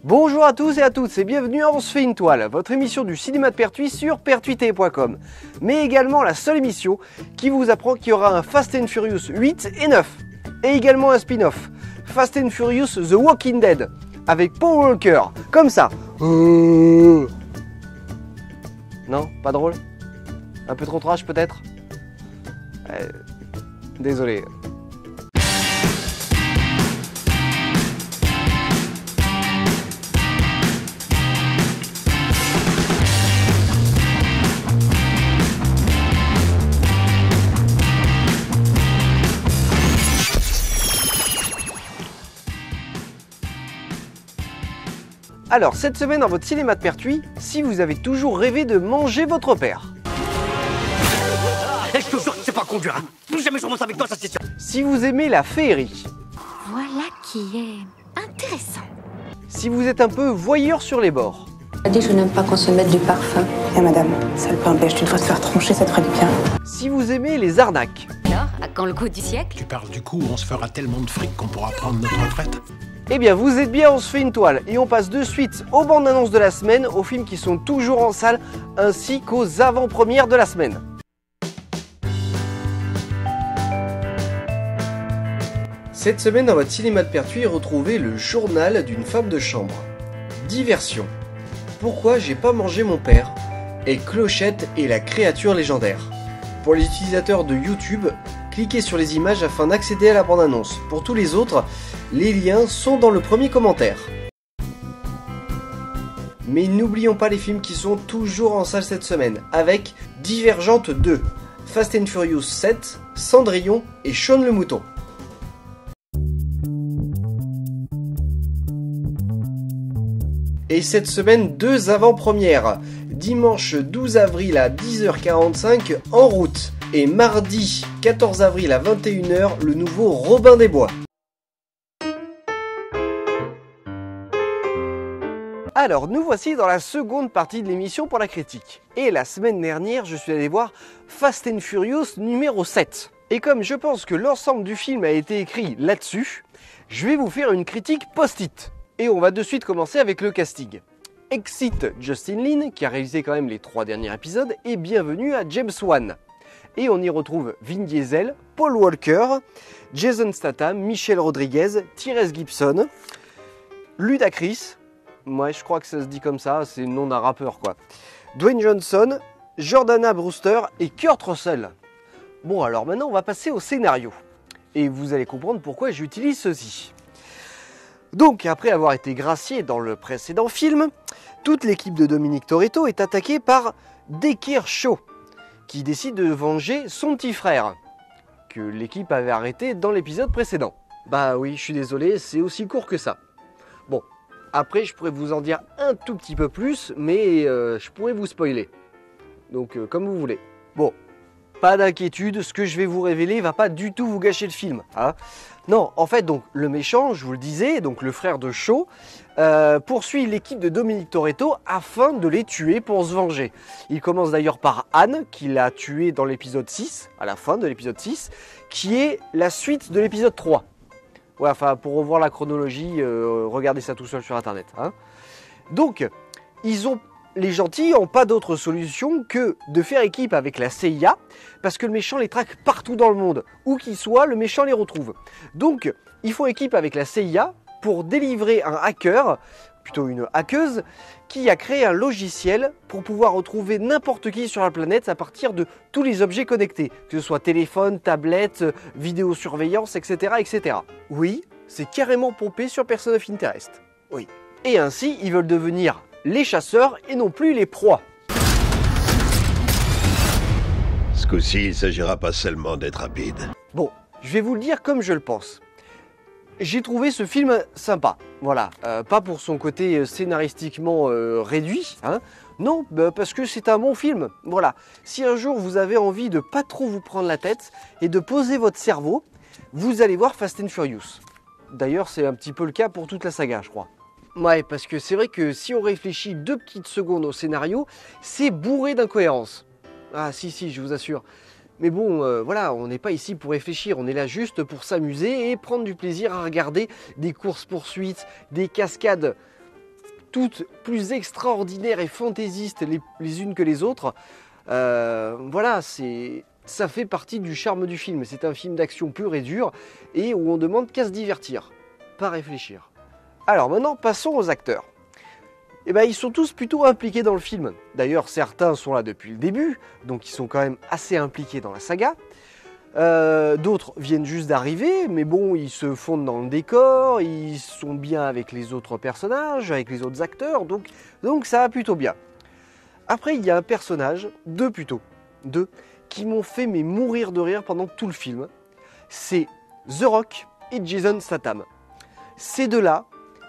Bonjour à tous et à toutes et bienvenue à On se fait une toile, votre émission du cinéma de Pertuis sur pertuité.com. Mais également la seule émission qui vous apprend qu'il y aura un Fast and Furious 8 et 9. Et également un spin-off, Fast and Furious The Walking Dead, avec Paul Walker, comme ça. Non, pas drôle? Un peu trop trash peut-être? Désolé. Alors, cette semaine dans votre cinéma de Pertuis, si vous avez toujours rêvé de manger votre père. Je te jure que c'est pas conduire, hein. Plus jamais je remonte avec toi, ça c'est sûr. Si vous aimez la féerie. Voilà qui est intéressant. Si vous êtes un peu voyeur sur les bords. Elle dit je n'aime pas qu'on se mette du parfum. Eh madame, ça le pain pêche, tu devrais te faire troncher, ça te ferait du bien. Si vous aimez les arnaques. Alors, à quand le coup du siècle? Tu parles du coup où on se fera tellement de fric qu'on pourra prendre notre retraite? Eh bien, vous êtes bien, on se fait une toile et on passe de suite aux bandes annonces de la semaine, aux films qui sont toujours en salle, ainsi qu'aux avant-premières de la semaine. Cette semaine, dans votre cinéma de Pertuis, retrouvez le journal d'une femme de chambre. Diversion. Pourquoi j'ai pas mangé mon père? Et Clochette et la créature légendaire. Pour les utilisateurs de YouTube, cliquez sur les images afin d'accéder à la bande-annonce. Pour tous les autres, les liens sont dans le premier commentaire. Mais n'oublions pas les films qui sont toujours en salle cette semaine, avec Divergente 2, Fast and Furious 7, Cendrillon et Shaun le Mouton. Et cette semaine, deux avant-premières. Dimanche 12 avril à 10h45, En route. Et mardi 14 avril à 21h, le nouveau Robin des Bois. Alors, nous voici dans la seconde partie de l'émission pour la critique. Et la semaine dernière, je suis allé voir Fast and Furious numéro 7. Et comme je pense que l'ensemble du film a été écrit là-dessus, je vais vous faire une critique post-it. Et on va de suite commencer avec le casting. Exit Justin Lin, qui a réalisé quand même les 3 derniers épisodes, et bienvenue à James Wan. Et on y retrouve Vin Diesel, Paul Walker, Jason Statham, Michelle Rodriguez, Tyrese Gibson, Ludacris, moi je crois que ça se dit comme ça, c'est le nom d'un rappeur quoi, Dwayne Johnson, Jordana Brewster et Kurt Russell. Bon alors maintenant on va passer au scénario. Et vous allez comprendre pourquoi j'utilise ceci. Donc après avoir été gracié dans le précédent film, toute l'équipe de Dominic Toretto est attaquée par Dekir Shaw, qui décide de venger son petit frère, que l'équipe avait arrêté dans l'épisode précédent. Bah oui, je suis désolé, c'est aussi court que ça. Bon, après je pourrais vous en dire un tout petit peu plus, mais je pourrais vous spoiler. Donc comme vous voulez. Bon, pas d'inquiétude, ce que je vais vous révéler va pas du tout vous gâcher le film. Hein. Non, en fait, donc le méchant, je vous le disais, donc le frère de Shaw, poursuit l'équipe de Dominic Toretto afin de les tuer pour se venger. Il commence d'ailleurs par Anne, qui l'a tué dans l'épisode 6, à la fin de l'épisode 6, qui est la suite de l'épisode 3. Ouais, enfin, pour revoir la chronologie, regardez ça tout seul sur internet. Hein. Donc, les gentils n'ont pas d'autre solution que de faire équipe avec la CIA, parce que le méchant les traque partout dans le monde. Où qu'ils soient, le méchant les retrouve. Donc, ils font équipe avec la CIA pour délivrer un hacker, plutôt une hackeuse, qui a créé un logiciel pour pouvoir retrouver n'importe qui sur la planète à partir de tous les objets connectés, que ce soit téléphone, tablette, vidéosurveillance, etc. etc. Oui, c'est carrément pompé sur Person of Interest. Oui. Et ainsi, ils veulent devenir les chasseurs et non plus les proies. Ce coup-ci, il ne s'agira pas seulement d'être rapide. Bon, je vais vous le dire comme je le pense. J'ai trouvé ce film sympa, voilà, pas pour son côté scénaristiquement réduit, hein. Non, parce que c'est un bon film, voilà. Si un jour vous avez envie de pas trop vous prendre la tête et de poser votre cerveau, vous allez voir Fast and Furious. D'ailleurs, c'est un petit peu le cas pour toute la saga, je crois. Ouais, parce que c'est vrai que si on réfléchit 2 petites secondes au scénario, c'est bourré d'incohérences. Ah si, je vous assure. Mais bon, voilà, on n'est pas ici pour réfléchir, on est là juste pour s'amuser et prendre du plaisir à regarder des courses-poursuites, des cascades toutes plus extraordinaires et fantaisistes les unes que les autres. Voilà, ça fait partie du charme du film. C'est un film d'action pur et dur et où on demande qu'à se divertir, pas réfléchir. Alors maintenant, passons aux acteurs. Eh ben, ils sont tous plutôt impliqués dans le film. D'ailleurs, certains sont là depuis le début, donc ils sont quand même assez impliqués dans la saga. D'autres viennent juste d'arriver, mais bon, ils se fondent dans le décor, ils sont bien avec les autres personnages, avec les autres acteurs, donc ça va plutôt bien. Après, il y a un personnage, deux, qui m'ont fait mourir de rire pendant tout le film. C'est The Rock et Jason Statham. Ces deux-là,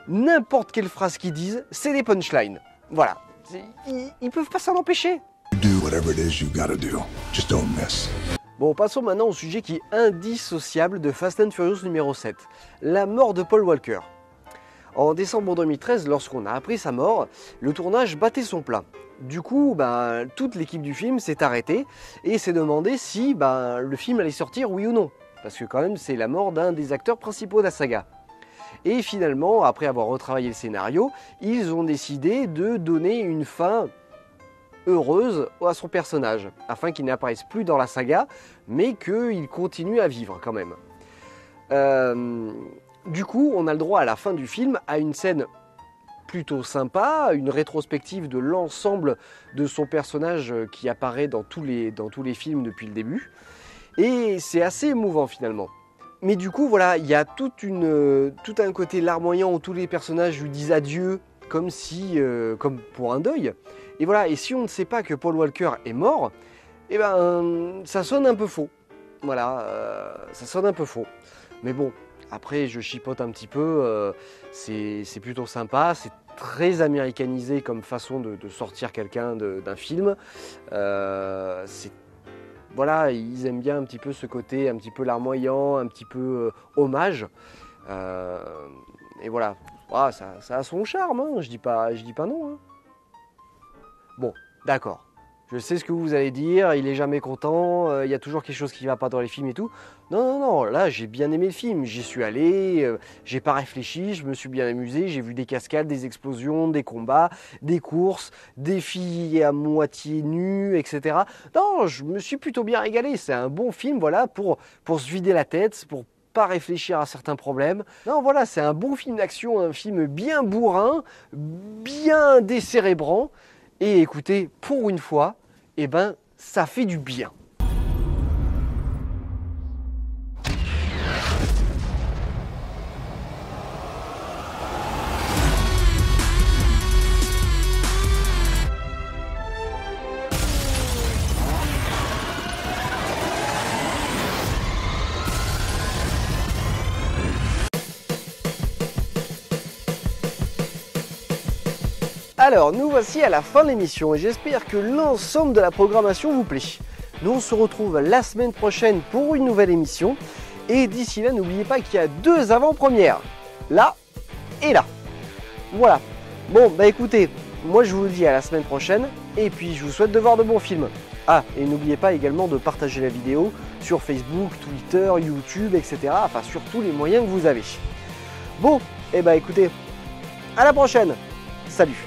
n'importe quelle phrase qu'ils disent, c'est des punchlines. Voilà, ils peuvent pas s'en empêcher. Bon, passons maintenant au sujet qui est indissociable de Fast and Furious numéro 7, la mort de Paul Walker. En décembre 2013, lorsqu'on a appris sa mort, le tournage battait son plein. Du coup, toute l'équipe du film s'est arrêtée et s'est demandé si le film allait sortir, oui ou non. Parce que quand même, c'est la mort d'un des acteurs principaux de la saga. Et finalement, après avoir retravaillé le scénario, ils ont décidé de donner une fin heureuse à son personnage, afin qu'il n'apparaisse plus dans la saga, mais qu'il continue à vivre quand même. Du coup, on a le droit à la fin du film à une scène plutôt sympa, une rétrospective de l'ensemble de son personnage qui apparaît dans tous les films depuis le début. Et c'est assez émouvant finalement. Mais du coup, voilà, il y a tout un côté larmoyant où tous les personnages lui disent adieu, comme pour un deuil. Et voilà, et si on ne sait pas que Paul Walker est mort, eh ça sonne un peu faux. Voilà, ça sonne un peu faux. Mais bon, après, je chipote un petit peu, c'est plutôt sympa, c'est très américanisé comme façon de sortir quelqu'un d'un film. Voilà, ils aiment bien un petit peu ce côté un petit peu larmoyant, un petit peu hommage. Et voilà, ça a son charme, hein, je dis pas non. Hein. Bon, d'accord. Je sais ce que vous allez dire, il est jamais content, il y a toujours quelque chose qui ne va pas dans les films et tout. Non, là j'ai bien aimé le film, j'y suis allé, j'ai pas réfléchi, je me suis bien amusé, j'ai vu des cascades, des explosions, des combats, des courses, des filles à moitié nues, etc. Non, je me suis plutôt bien régalé, c'est un bon film, voilà, pour se vider la tête, pour pas réfléchir à certains problèmes. Non, voilà, c'est un bon film d'action, un film bien bourrin, bien décérébrant. Et écoutez, pour une fois, ça fait du bien. Alors, nous voici à la fin de l'émission et j'espère que l'ensemble de la programmation vous plaît. Nous, on se retrouve la semaine prochaine pour une nouvelle émission. Et d'ici là, n'oubliez pas qu'il y a 2 avant-premières. Là et là. Voilà. Bon, écoutez, moi je vous dis à la semaine prochaine. Et puis, je vous souhaite de voir de bons films. Ah, et n'oubliez pas également de partager la vidéo sur Facebook, Twitter, YouTube, etc. Enfin, sur tous les moyens que vous avez. Bon, écoutez, à la prochaine. Salut.